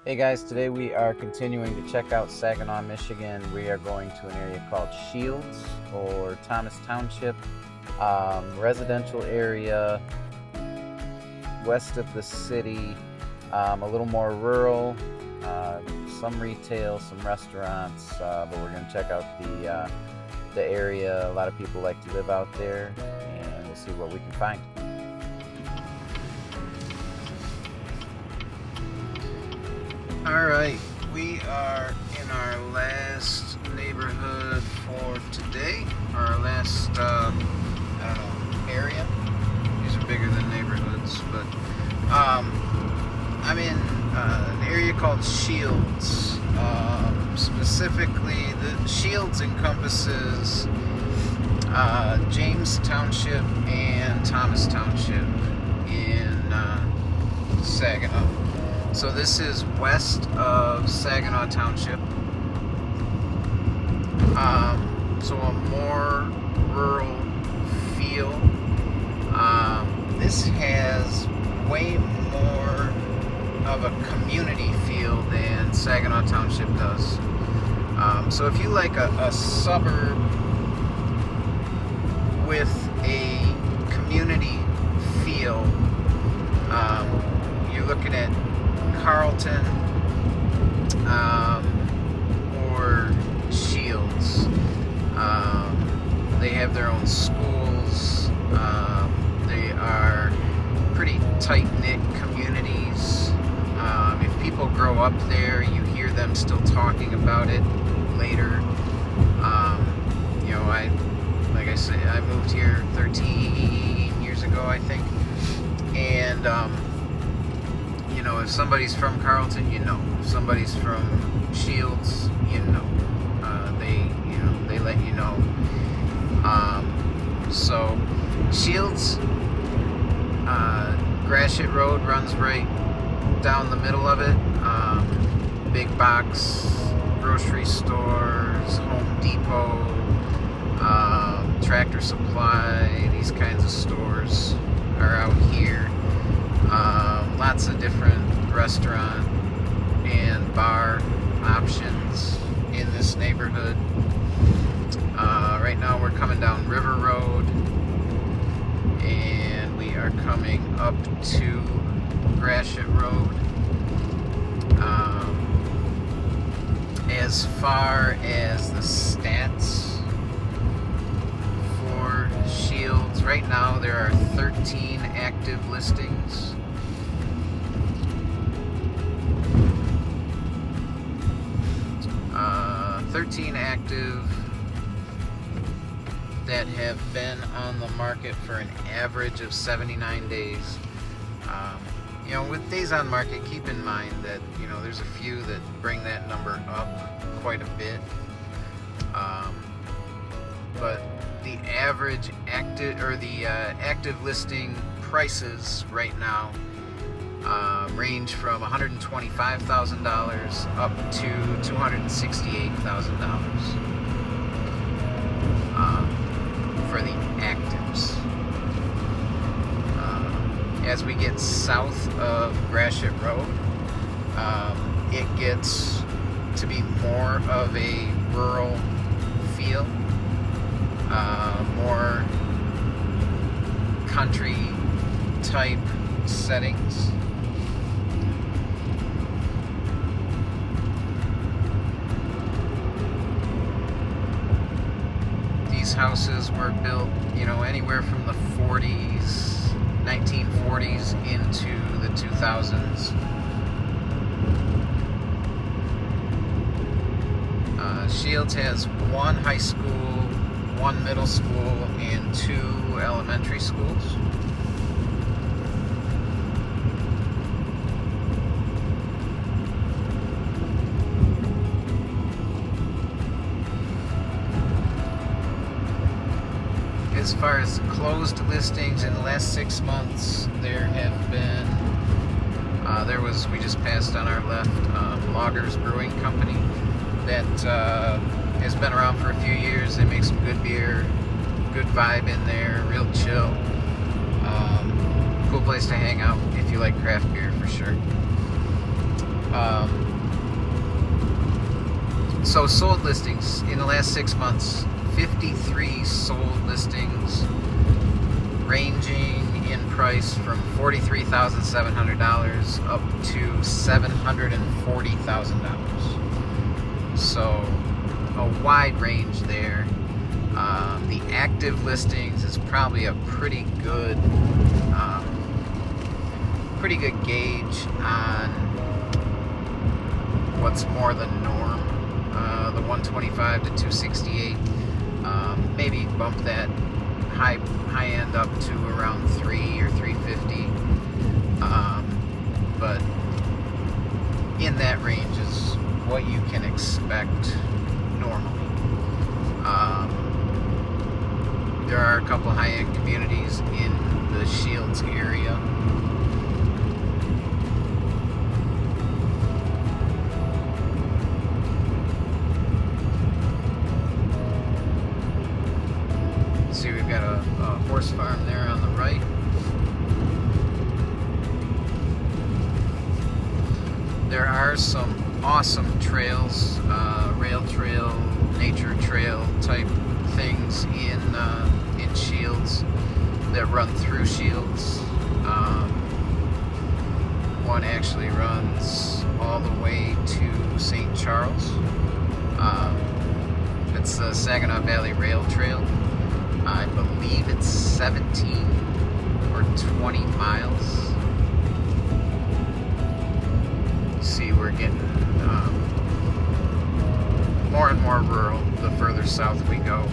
Hey guys, today we are continuing to check out Saginaw, Michigan. We are going to an area called Shields or Thomas Township, residential area west of the city, a little more rural, some retail, some restaurants, but we're going to check out the area. A lot of people like to live out there, and we'll see what we can find. Alright, we are in our last neighborhood for today, our last, area. These are bigger than neighborhoods, but I'm in an area called Shields. Specifically, the Shields encompasses James Township and Thomas Township in Saginaw. So this is west of Saginaw Township. So a more rural feel. This has way more of a community feel than Saginaw Township does. So if you like a suburb with a community feel, you're looking at Carlton or Shields. They have their own schools. They are pretty tight-knit communities. If people grow up there, you hear them still talking about it later. Like I said, I moved here 13 years ago, I think, and if somebody's from Carlton, you know. If somebody's from Shields, you know. They let you know. So Shields, Gratiot Road runs right down the middle of it. Big box grocery stores, Home Depot, Tractor Supply, these kinds of stores are out here. Lots of different restaurant and bar options in this neighborhood. Right now we're coming down River Road, and we are coming up to Gratiot Road. As far as the stats for Shields, right now there are 13 active listings. 13 active that have been on the market for an average of 79 days. With days on market, keep in mind that there's a few that bring that number up quite a bit. But the average active listing prices right now range from $125,000 up to $268,000 for the actives. As we get south of Gratiot Road, it gets to be more of a rural feel, more country type settings. These houses were built, anywhere from the 1940s into the 2000s. Shields has one high school, one middle school, and 2 elementary schools. As far as closed listings in the last 6 months, there have been, we just passed on our left, Loggers Brewing Company that has been around for a few years. They make some good beer, good vibe in there, real chill. Cool place to hang out if you like craft beer for sure. So sold listings in the last 6 months, 53 sold listings, ranging in price from $43,700 up to $740,000. So a wide range there. The active listings is probably a pretty good gauge on what's more the norm. The 125 to 268, maybe bump that high end up to around 3 or 350, but in that range is what you can expect normally. There are a couple high-end communities in the Shields area. See, we've got a horse farm there on the right. There are some awesome trails, rail trail, nature trail type things in Shields that run through Shields. One actually runs all the way to St. Charles. It's the Saginaw Valley Rail Trail. I believe it's 17 or 20 miles. See, we're getting more and more rural the further south we go.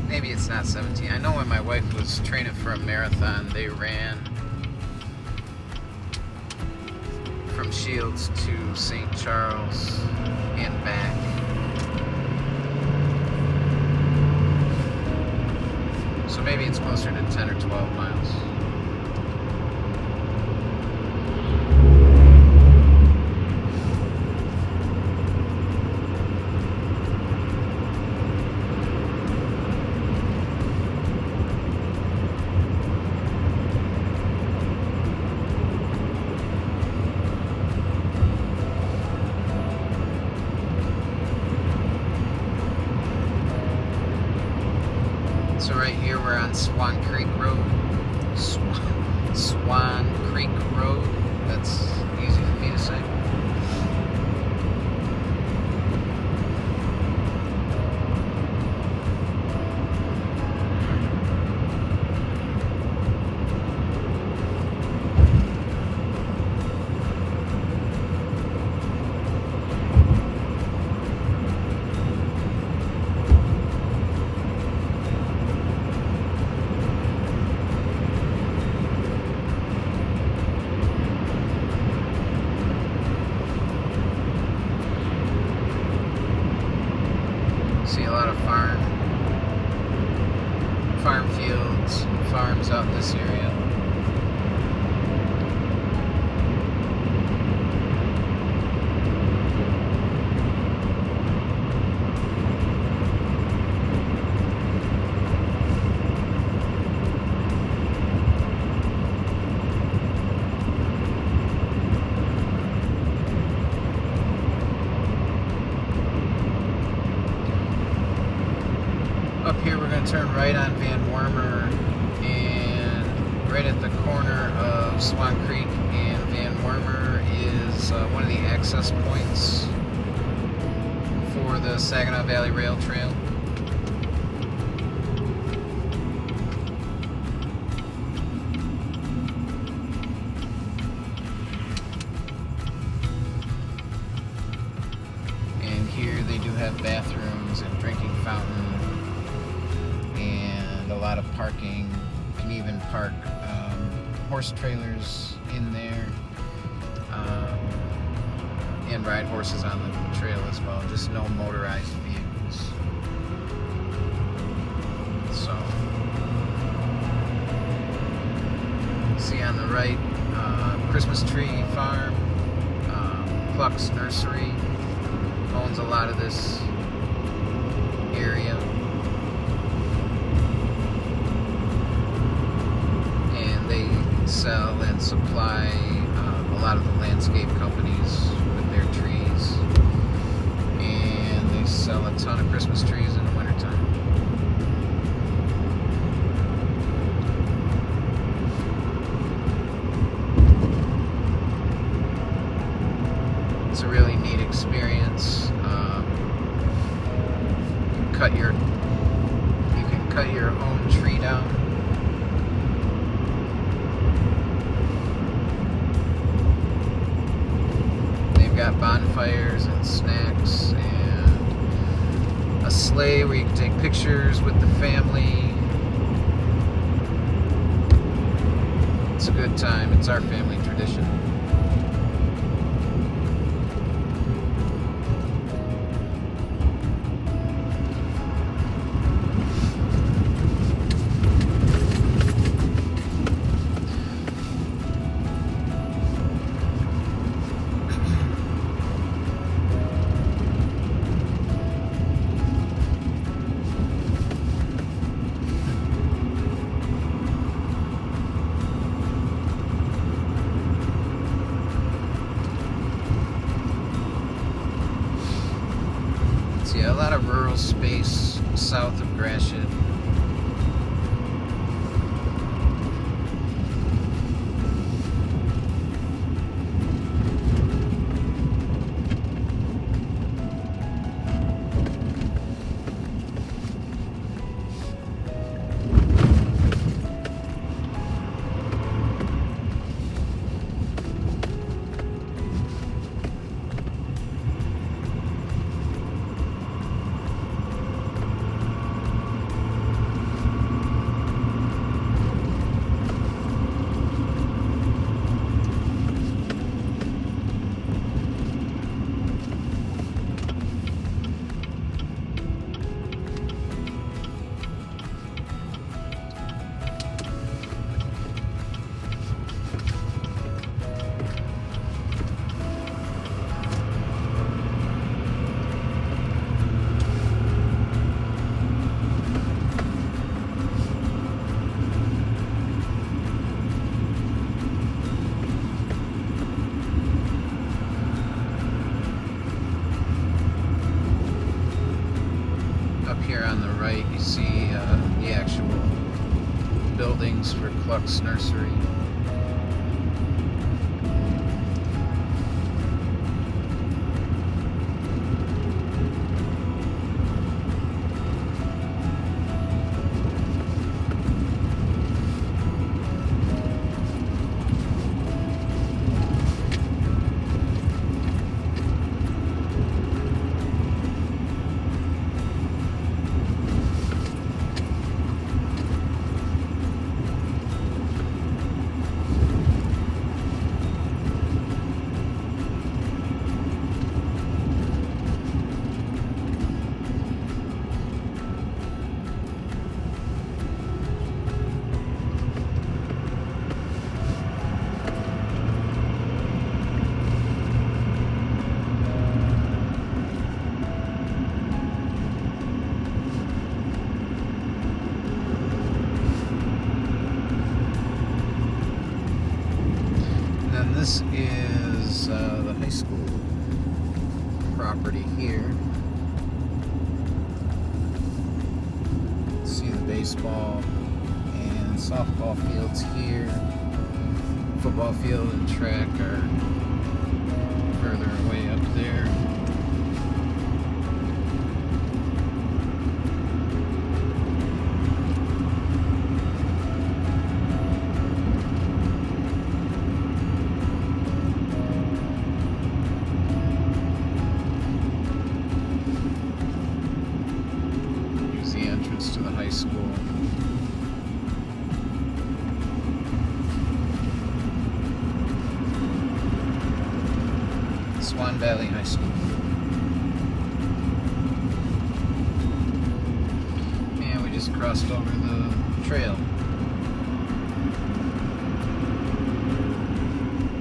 Maybe it's not 17. I know when my wife was training for a marathon, they ran from Shields to St. Charles and back. So maybe it's closer to 10 or 12 miles. So right here we're on Swan Creek Road. Swan Creek Road. That's easy for me to say. See a lot of farm fields, farms out in this area. Up here we're going to turn right on Van Wormer, and right at the corner of Swan Creek and Van Wormer is one of the access points for the Saginaw Valley Rail Trail. And here they do have bathrooms and drinking fountain. And a lot of parking. You can even park horse trailers in there, and ride horses on the trail as well, just no motorized vehicles. So, see on the right, Christmas Tree Farm. Cluck's Nursery owns a lot of this area. And they sell and supply a lot of the landscape companies with their trees. And they sell a ton of Christmas trees in the wintertime. It's a really neat experience. You can cut your own tree down. They've got bonfires and snacks and a sleigh where you can take pictures with the family. It's a good time. It's our family tradition. Yeah, a lot of rural space south of Gratiot. Here on the right you see the actual buildings for Cluck's Nursery. This is the high school property here. See the baseball and softball fields here. Football field and track are further away up there. To the high school. Swan Valley High School. And we just crossed over the trail.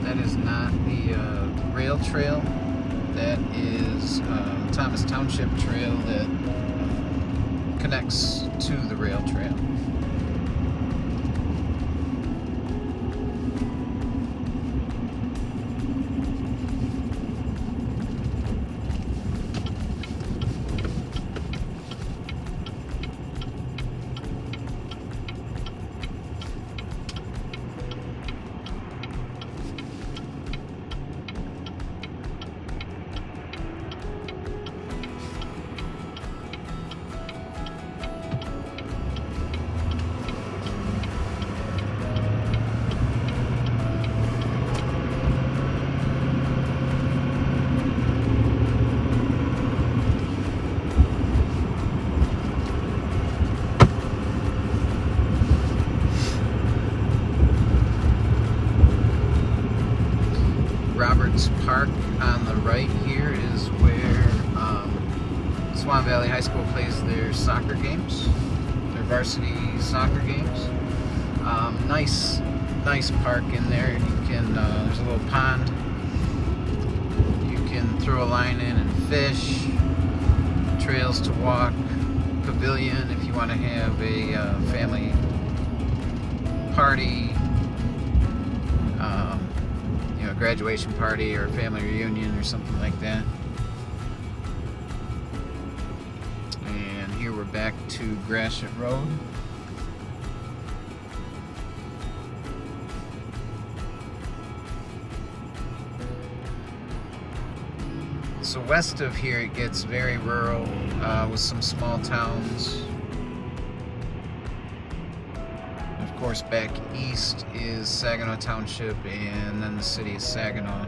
That the rail trail. That is Thomas Township trail that connects to the rail trail. Park on the right here is where Swan Valley High School plays their soccer games, their varsity soccer games. Nice park in there. You can there's a little pond. You can throw a line in and fish. Trails to walk. Pavilion if you want to have a family party. Graduation party or family reunion or something like that. And here we're back to Gratiot Road. So west of here it gets very rural with some small towns. Of course, back east is Saginaw Township and then the city of Saginaw.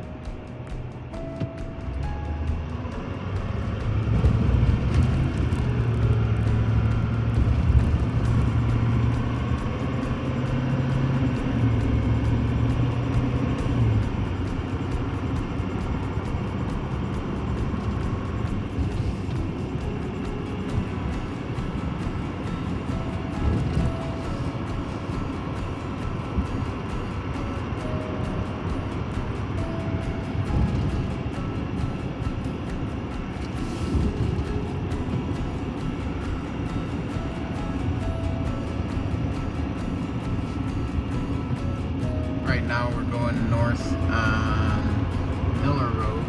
Right now we're going north on Miller Road.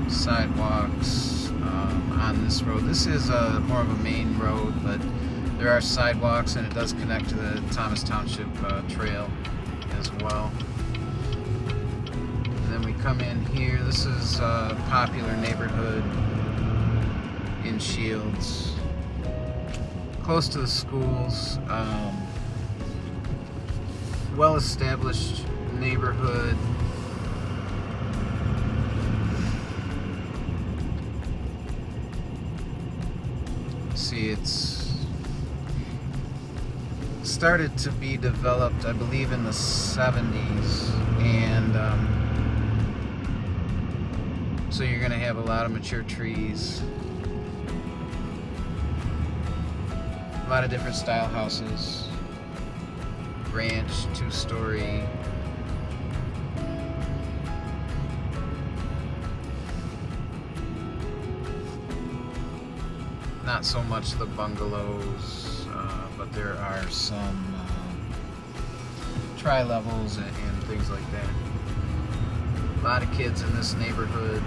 Sidewalks on this road. This is more of a main road, but there are sidewalks and it does connect to the Thomas Township trail as well. Then we come in here. This is a popular neighborhood in Shields, close to the schools. Well-established neighborhood. See, it's started to be developed, I believe, in the 70s, and so you're going to have a lot of mature trees, a lot of different style houses, ranch, 2-story. Not so much the bungalows, but there are some tri-levels and things like that. A lot of kids in this neighborhood.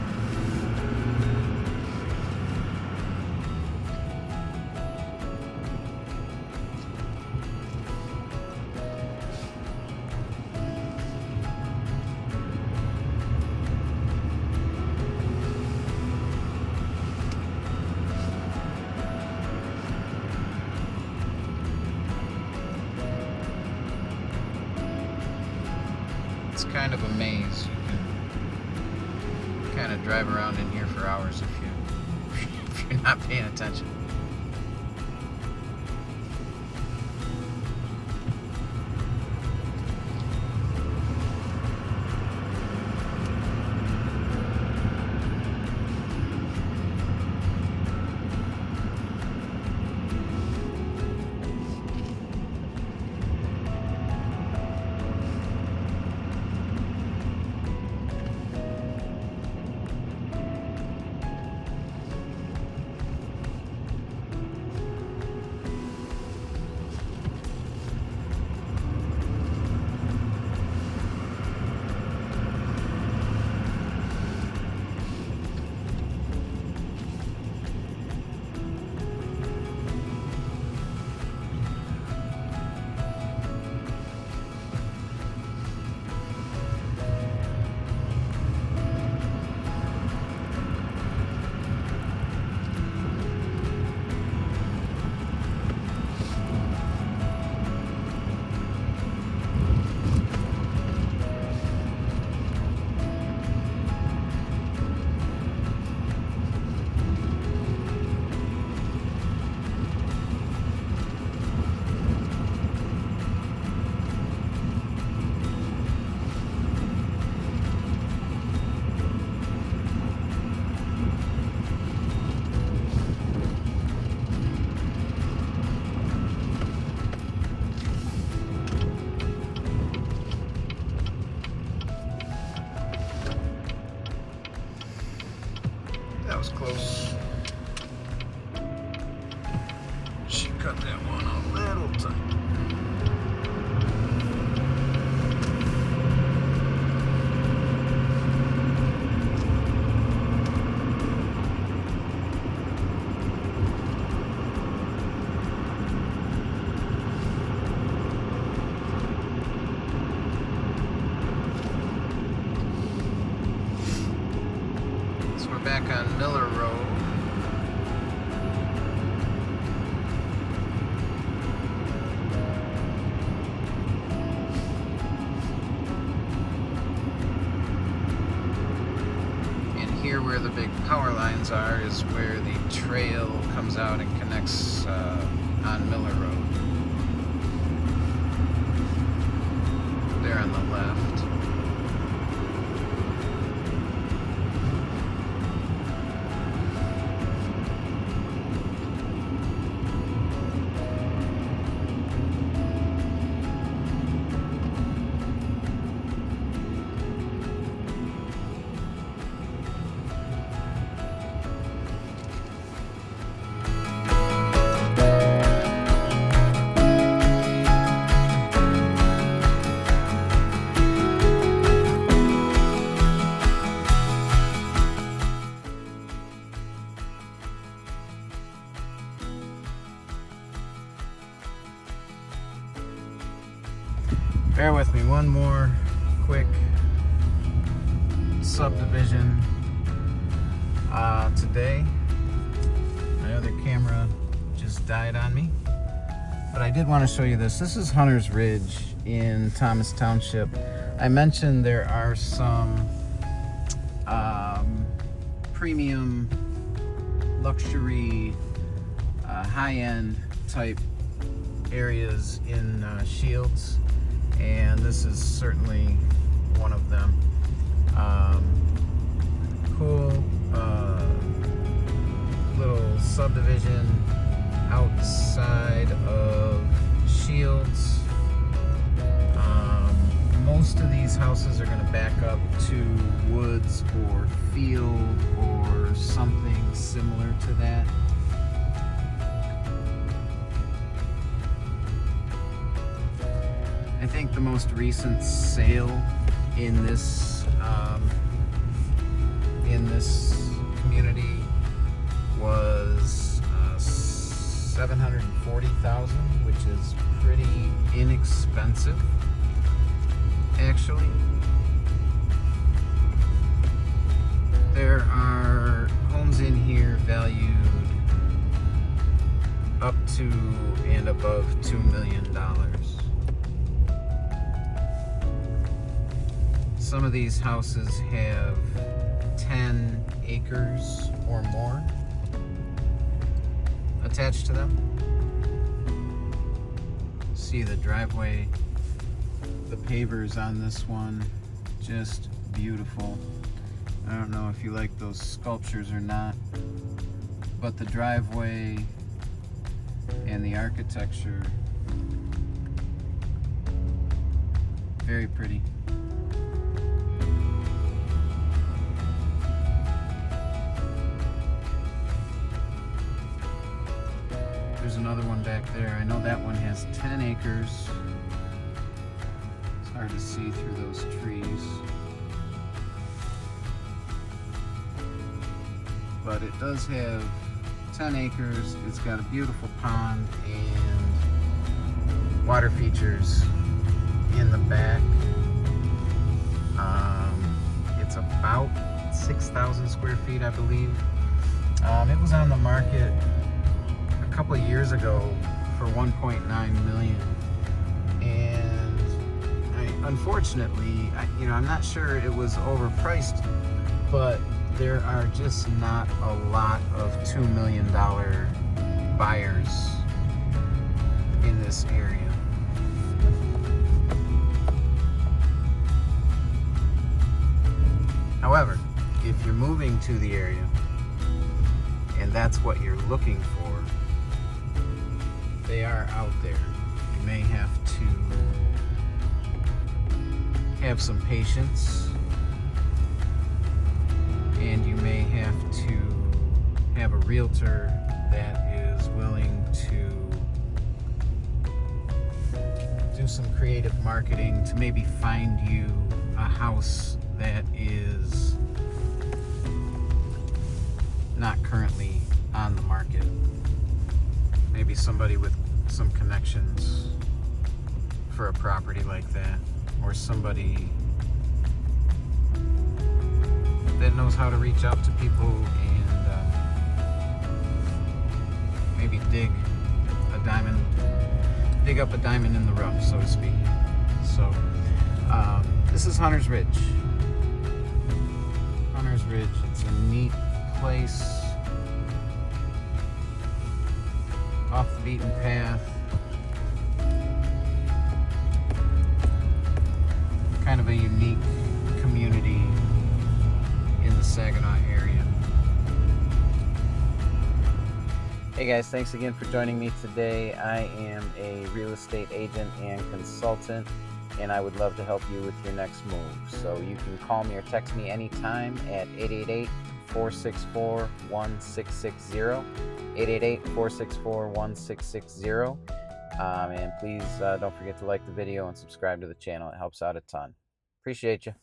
It's kind of a maze. You can kind of drive around in here for hours if you're not paying attention. cut that one a little tight. So we're back on Miller Road. Here where the big power lines are is where the trail comes out and connects on Miller Road. There on the left. Bear with me, one more quick subdivision today. My other camera just died on me, but I did want to show you this. This is Hunter's Ridge in Thomas Township. I mentioned there are some premium luxury high-end type areas in Shields, and this is certainly one of them. Cool little subdivision outside of Shields. Most of these houses are going to back up to woods or field or something similar to that. I think the most recent sale in this community was $740,000, which is pretty inexpensive, actually. There are homes in here valued up to and above $2 million. Some of these houses have 10 acres or more attached to them. See the driveway, the pavers on this one, just beautiful. I don't know if you like those sculptures or not, but the driveway and the architecture, very pretty. There's another one back there. I know that one has 10 acres. It's hard to see through those trees. But it does have 10 acres. It's got a beautiful pond and water features in the back. It's about 6,000 square feet, I believe. It was on the market a couple of years ago for $1.9 million, and unfortunately, I'm not sure it was overpriced, but there are just not a lot of $2 million buyers in this area. However, if you're moving to the area and that's what you're looking for, they are out there. You may have to have some patience, and you may have to have a realtor that is willing to do some creative marketing to maybe find you a house that is not currently on the market. Maybe somebody with some connections for a property like that, or somebody that knows how to reach out to people and maybe dig up a diamond in the rough, so to speak. So this is Hunter's Ridge. Hunter's Ridge, it's a neat place, off the beaten path, kind of a unique community in the Saginaw area. Hey guys, thanks again for joining me today. I am a real estate agent and consultant, and I would love to help you with your next move. So you can call me or text me anytime at 888-464-1660, 888-464-1660. And please don't forget to like the video and subscribe to the channel. It helps out a ton. Appreciate you.